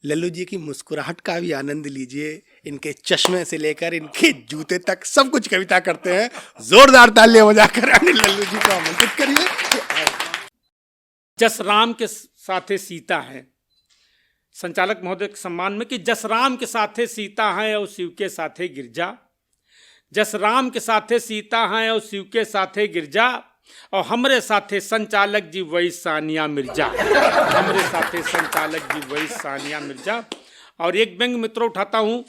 लल्लू जी की मुस्कुराहट का भी आनंद लीजिए। इनके चश्मे से लेकर इनके जूते तक सब कुछ कविता करते हैं। जोरदार तालियां बजाकर अनिल लल्लू जी को आमंत्रित करिए। जस राम के साथे सीता है, संचालक महोदय के सम्मान में, कि जस राम के साथे सीता है और शिव के साथे गिरजा। जस राम के साथे सीता है और शिव के साथे गिरजा, और हमरे साथे संचालक जी वही सानिया मिर्जा। हमरे साथे संचालक जी वही सानिया मिर्जा। और एक व्यंग मित्रों उठाता हूं,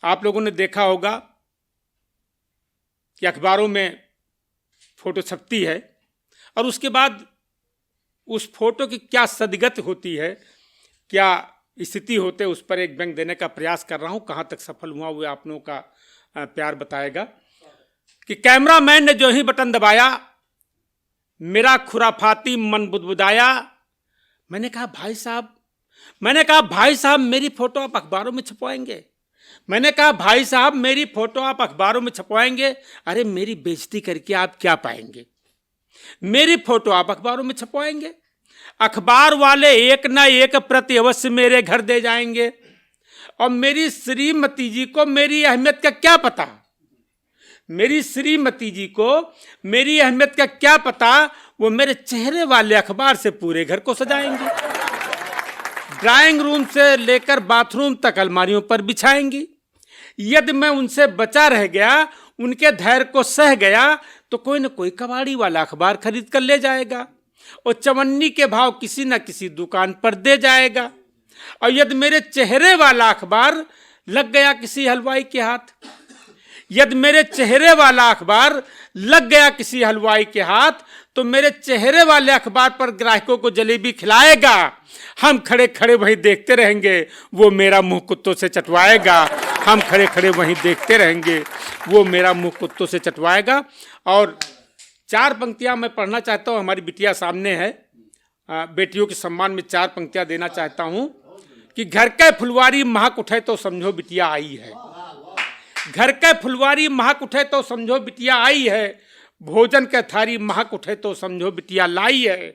आप लोगों ने देखा होगा कि अखबारों में फोटो छपती है और उसके बाद उस फोटो की क्या सदगत होती है, क्या स्थिति होते, उस पर एक व्यंग देने का प्रयास कर रहा हूं। कहां तक सफल हुआ वो आप लोगों का प्यार बताएगा। कि कैमरामैन ने जो ही बटन दबाया, मेरा खुराफाती मन बुदबुदाया। मैंने कहा भाई साहब मेरी फोटो आप अखबारों में छपवाएंगे। मैंने कहा भाई साहब मेरी फोटो आप अखबारों में छपवाएंगे, अरे मेरी बेइज्जती करके आप क्या पाएंगे। मेरी फोटो आप अखबारों में छपवाएंगे, अखबार वाले एक ना एक प्रति अवश्य मेरे घर दे जाएंगे, और मेरी श्रीमती जी को मेरी अहमियत का क्या पता। मेरी श्रीमती जी को मेरी अहमियत का क्या पता, वो मेरे चेहरे वाले अखबार से पूरे घर को सजाएंगी, ड्राइंग रूम से लेकर बाथरूम तक अलमारियों पर बिछाएंगी। यदि मैं उनसे बचा रह गया, उनके धैर्य को सह गया, तो कोई न कोई कबाड़ी वाला अखबार खरीद कर ले जाएगा और चवन्नी के भाव किसी न किसी दुकान पर दे जाएगा। और यदि मेरे चेहरे वाला अखबार लग गया किसी हलवाई के हाथ, यदि मेरे चेहरे वाला अखबार लग गया किसी हलवाई के हाथ, तो मेरे चेहरे वाले अखबार पर ग्राहकों को जलेबी खिलाएगा। हम खड़े खड़े वहीं देखते रहेंगे, वो मेरा मुंह कुत्तों से चटवाएगा। हम खड़े खड़े वहीं देखते रहेंगे, वो मेरा मुंह कुत्तों से चटवाएगा। और 4 पंक्तियां मैं पढ़ना चाहता हूं, हमारी बिटिया सामने है, बेटियों के सम्मान में 4 पंक्तियां देना चाहता हूं। कि घर के फुलवारी महक उठे तो समझो बिटिया आई है। घर के फुलवारी महक उठे तो समझो बिटिया आई है, भोजन के थारी महक उठे तो समझो बिटिया लाई है।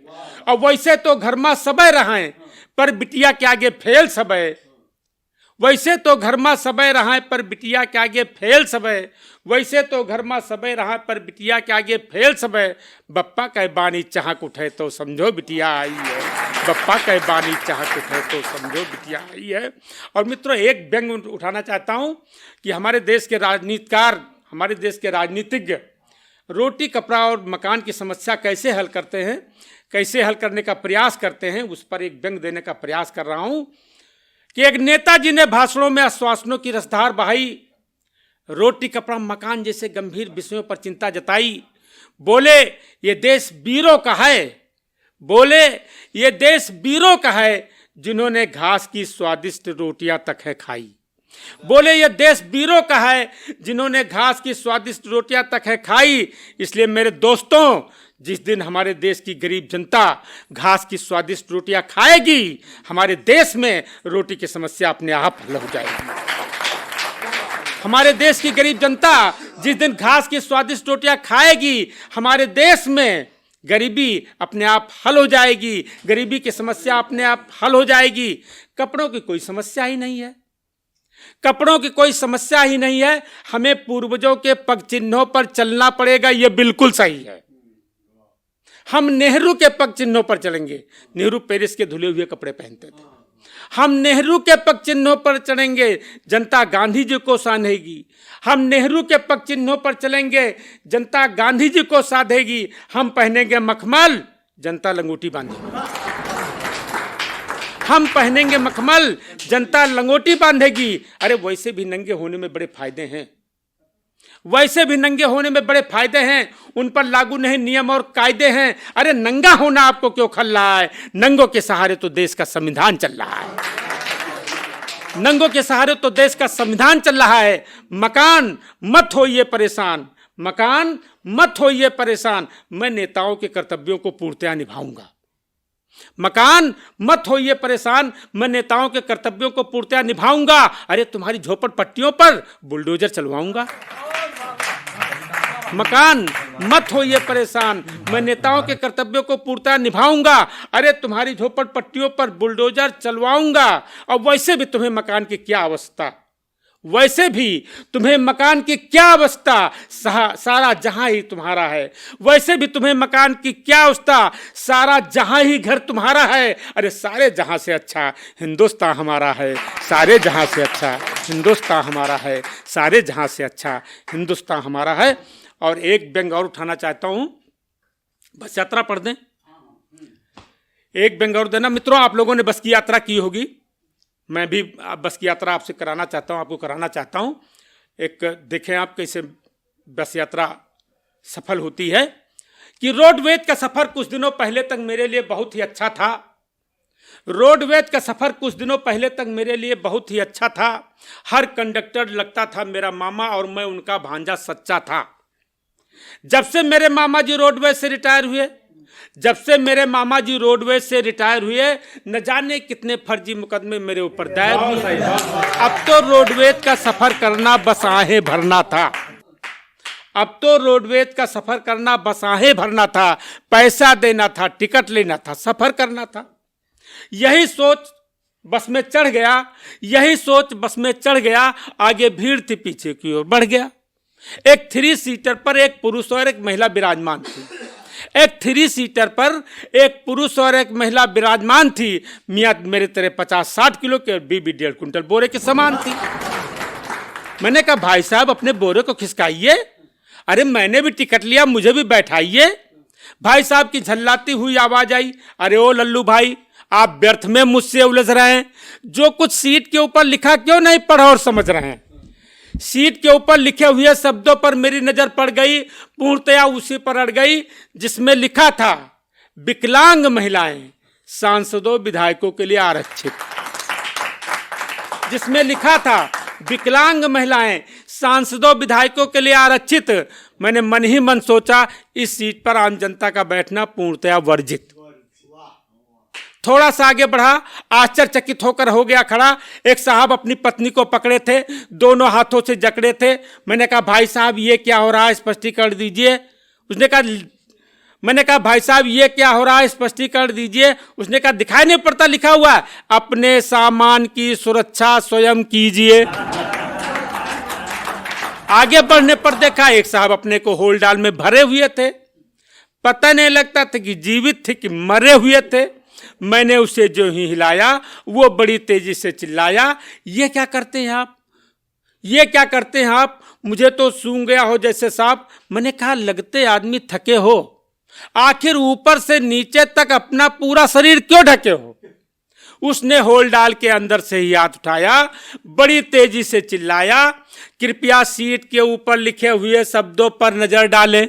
और वैसे तो घर में सबे रहें, पर बिटिया के आगे फेल सबे। वैसे तो घर में सबे रहें, पर बिटिया के आगे फेल सबे। वैसे तो घर में सबे रहें, पर बिटिया के आगे फेल सबे। बप्पा कह बानी चाहक उठे तो समझो बिटिया आई है। बप्पा कह बानी चाहक उठे तो समझो बिटिया आई है। और मित्रों, एक व्यंग उठाना चाहता हूं कि हमारे देश के राजनीतिकार, हमारे देश के राजनीतिज्ञ रोटी कपड़ा और मकान की समस्या कैसे हल करते हैं, कैसे हल करने का प्रयास करते हैं, उस पर एक व्यंग देने का प्रयास कर रहा हूं। कि एक नेताजी ने भाषणों में आश्वासनों की रसधार बहाई, रोटी कपड़ा मकान जैसे गंभीर विषयों पर चिंता जताई। बोले ये देश वीरों का है, बोले ये देश वीरों का है, जिन्होंने घास की स्वादिष्ट रोटियां तक है खाई। बोले ये देश वीरों का है, जिन्होंने घास की स्वादिष्ट रोटियां तक है खाई। इसलिए मेरे दोस्तों, जिस दिन हमारे देश की गरीब जनता घास की स्वादिष्ट रोटियां खाएगी, हमारे देश में रोटी की समस्या अपने आप हल हो जाएगी। हमारे देश की गरीब जनता जिस दिन घास की स्वादिष्ट रोटियां खाएगी, हमारे देश में गरीबी अपने आप हल हो जाएगी, गरीबी की समस्या अपने आप हल हो जाएगी। कपड़ों की कोई समस्या ही नहीं है, कपड़ों की कोई समस्या ही नहीं है। हमें पूर्वजों के पग चिन्हों पर चलना पड़ेगा, यह बिल्कुल सही है। हम नेहरू के पग चिन्हों पर चलेंगे। नेहरू पेरिस के धुले हुए कपड़े पहनते थे। हम नेहरू के पग चिन्हों पर चलेंगे, जनता गांधी जी को साधेगी। हम नेहरू के पग चिन्हों पर चलेंगे, जनता गांधी जी को साधेगी। हम पहनेंगे मखमल, जनता लंगोटी बांधेगी। हम पहनेंगे मखमल, जनता लंगोटी बांधेगी। अरे वैसे भी नंगे होने में बड़े फायदे हैं, वैसे भी नंगे होने में बड़े फायदे हैं। उन पर लागू नहीं नियम और कायदे हैं। अरे नंगा होना आपको क्यों खल रहा है? नंगों के सहारे तो देश का संविधान चल रहा है। नंगों के सहारे तो देश का संविधान चल रहा है। मकान मत होइए परेशान, मकान मत होइए परेशान, मैं नेताओं के कर्तव्यों को पूर्णतया निभाऊंगा। मकान मत होइए परेशान, मैं नेताओं के कर्तव्यों को पूर्णतया निभाऊंगा। अरे तुम्हारी झोपड़पट्टियों पर बुलडोजर चलवाऊंगा। मकान, मत होइए परेशान, मैं नेताओं के कर्तव्यों को पूर्णतः निभाऊंगा। अरे तुम्हारी झोपड़पट्टियों पर बुलडोजर चलवाऊंगा। और वैसे भी तुम्हें मकान की क्या अवस्था, वैसे भी तुम्हें मकान की क्या अवस्था, सारा जहां ही तुम्हारा है। वैसे भी तुम्हें मकान की क्या अवस्था, सारा जहां ही घर तुम्हारा है। अरे सारे जहां से अच्छा हिंदुस्तान हमारा है, सारे जहां से अच्छा हिंदुस्तान हमारा है, सारे जहां से अच्छा हिंदुस्तान हमारा है। और एक व्यंग और उठाना चाहता हूं, बस यात्रा पढ़ दें, एक व्यंग और देना। मित्रों, आप लोगों ने बस की यात्रा की होगी, मैं भी बस की यात्रा आपसे कराना चाहता हूँ, आपको कराना चाहता हूँ। एक देखें आप कैसे बस यात्रा सफल होती है। कि रोडवेज का सफ़र कुछ दिनों पहले तक मेरे लिए बहुत ही अच्छा था। रोडवेज का सफ़र कुछ दिनों पहले तक मेरे लिए बहुत ही अच्छा था। हर कंडक्टर लगता था मेरा मामा और मैं उनका भांजा सच्चा था। जब से मेरे मामा जी रोडवेज से रिटायर हुए, जब से मेरे मामा जी रोडवेज से रिटायर हुए, न जाने कितने फर्जी मुकदमे मेरे ऊपर दायर हुए। अब तो रोडवेज का सफर करना बस आहें भरना था। अब तो रोडवेज का सफर करना बस आहें भरना था। पैसा देना था, टिकट लेना था, सफर करना था। यही सोच बस में चढ़ गया, यही सोच बस में चढ़ गया। आगे भीड़ थी, पीछे की ओर बढ़ गया। एक 3 सीटर पर एक पुरुष और एक महिला विराजमान थी। एक 3 सीटर पर एक पुरुष और एक महिला विराजमान थी। मियाँ मेरे तेरे 50-60 किलो के और बीबी 1.5 कुंटल बोरे के समान थी। मैंने कहा भाई साहब अपने बोरे को खिसकाइए। अरे मैंने भी टिकट लिया, मुझे भी बैठाइए। भाई साहब की झल्लाती हुई आवाज आई, अरे ओ लल्लू भाई, आप व्यर्थ में मुझसे उलझ रहे हैं। जो कुछ सीट के ऊपर लिखा क्यों नहीं पढ़ा और समझ रहे हैं। सीट के ऊपर लिखे हुए शब्दों पर मेरी नजर पड़ गई, पूर्णतया उसी पर अड़ गई जिसमें लिखा था विकलांग महिलाएं सांसदों विधायकों के लिए आरक्षित। जिसमें लिखा था विकलांग महिलाएं सांसदों विधायकों के लिए आरक्षित। मैंने मन ही मन सोचा इस सीट पर आम जनता का बैठना पूर्णतया वर्जित। थोड़ा सा आगे बढ़ा, आश्चर्यचकित होकर हो गया खड़ा। एक साहब अपनी पत्नी को पकड़े थे, दोनों हाथों से जकड़े थे। मैंने कहा भाई साहब ये क्या हो रहा है, स्पष्टीकरण दीजिए। मैंने कहा भाई साहब ये क्या हो रहा है, स्पष्टीकरण दीजिए। उसने कहा दिखाई नहीं पड़ता लिखा हुआ है, अपने सामान की सुरक्षा स्वयं कीजिए। आगे बढ़ने पर देखा एक साहब अपने को होल डाल में भरे हुए थे। पता नहीं लगता था कि जीवित थे कि मरे हुए थे। मैंने उसे जो ही हिलाया वो बड़ी तेजी से चिल्लाया, ये क्या करते हैं आप, ये क्या करते हैं आप, मुझे तो सूंघ गया हो जैसे सांप। मैंने कहा लगते आदमी थके हो, आखिर ऊपर से नीचे तक अपना पूरा शरीर क्यों ढके हो। उसने होल डाल के अंदर से ही हाथ उठाया, बड़ी तेजी से चिल्लाया, कृपया सीट के ऊपर लिखे हुए शब्दों पर नजर डालें,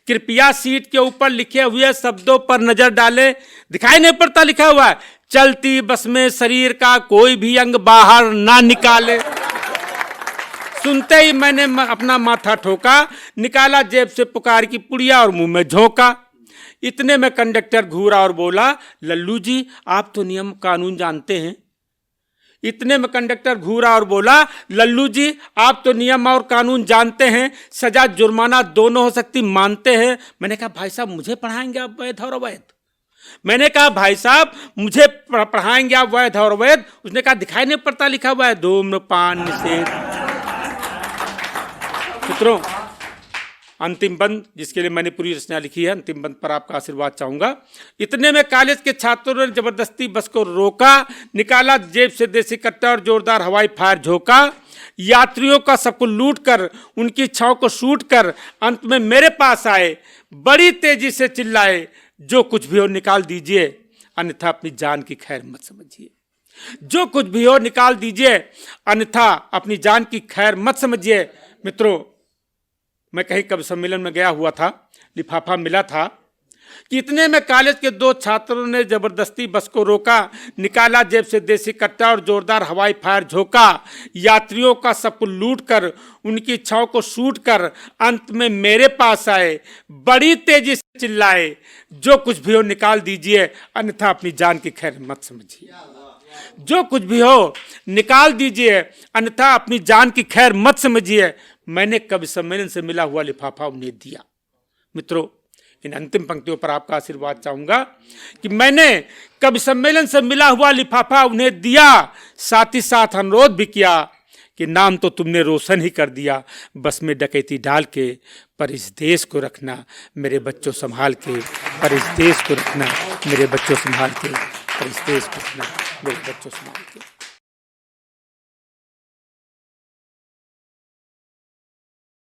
कृपया सीट के ऊपर लिखे हुए शब्दों पर नजर डालें। दिखाई नहीं पड़ता लिखा हुआ है, चलती बस में शरीर का कोई भी अंग बाहर ना निकाले। सुनते ही मैंने अपना माथा ठोका, निकाला जेब से पुकार की पुड़िया और मुंह में झोंका। इतने में कंडक्टर घूरा और बोला, लल्लू जी आप तो नियम कानून जानते हैं। इतने में कंडक्टर घूरा और बोला, लल्लू जी आप तो नियम और कानून जानते हैं, सजा जुर्माना दोनों हो सकती, मानते हैं। मैंने कहा भाई साहब मुझे पढ़ाएंगे आप वैध और अवैध। मैंने कहा भाई साहब मुझे पढ़ाएंगे आप वैध और अवैध। उसने कहा दिखाई नहीं पड़ता लिखा हुआ है धूम्रपान निषेध। मित्रों, अंतिम बंद जिसके लिए मैंने पूरी रचना लिखी है, अंतिम बंद पर आपका आशीर्वाद चाहूंगा। इतने में कॉलेज के छात्रों ने जबरदस्ती बस को रोका, निकाला जेब से देसी कट्टा और जोरदार हवाई फायर झोंका। यात्रियों का सब कुछ लूट कर, उनकी छाव को शूट कर अंत में मेरे पास आए, बड़ी तेजी से चिल्लाए, जो कुछ भी हो निकाल दीजिए, अन्यथा अपनी जान की खैर मत समझिए। जो कुछ भी हो निकाल दीजिए, अन्यथा अपनी जान की खैर मत समझिए। मित्रों, मैं कहीं कवि सम्मेलन में गया हुआ था, लिफाफा मिला था कि इतने में कॉलेज के 2 छात्रों ने जबरदस्ती बस को रोका, निकाला जेब से देसी कट्टा और जोरदार हवाई फायर झोंका। यात्रियों का सब कुछ लूट कर, उनकी छाव को शूट कर अंत में मेरे पास आए, बड़ी तेजी से चिल्लाए, जो कुछ भी हो निकाल दीजिए, अन्यथा अपनी जान की खैर मत समझिए। जो कुछ भी हो निकाल दीजिए, अन्यथा अपनी जान की खैर मत समझिए। मैंने कवि सम्मेलन से मिला हुआ लिफाफा उन्हें दिया। मित्रों, इन अंतिम पंक्तियों पर आपका आशीर्वाद चाहूंगा कि मैंने कवि सम्मेलन से मिला हुआ लिफाफा उन्हें दिया, साथ ही साथ अनुरोध भी किया कि नाम तो तुमने रोशन ही कर दिया, बस में डकैती डाल के पर इस देश को रखना मेरे बच्चों संभाल के, पर इस देश को रखना मेरे बच्चों संभाल के, पर इस देश को रखना मेरे बच्चों संभाल के।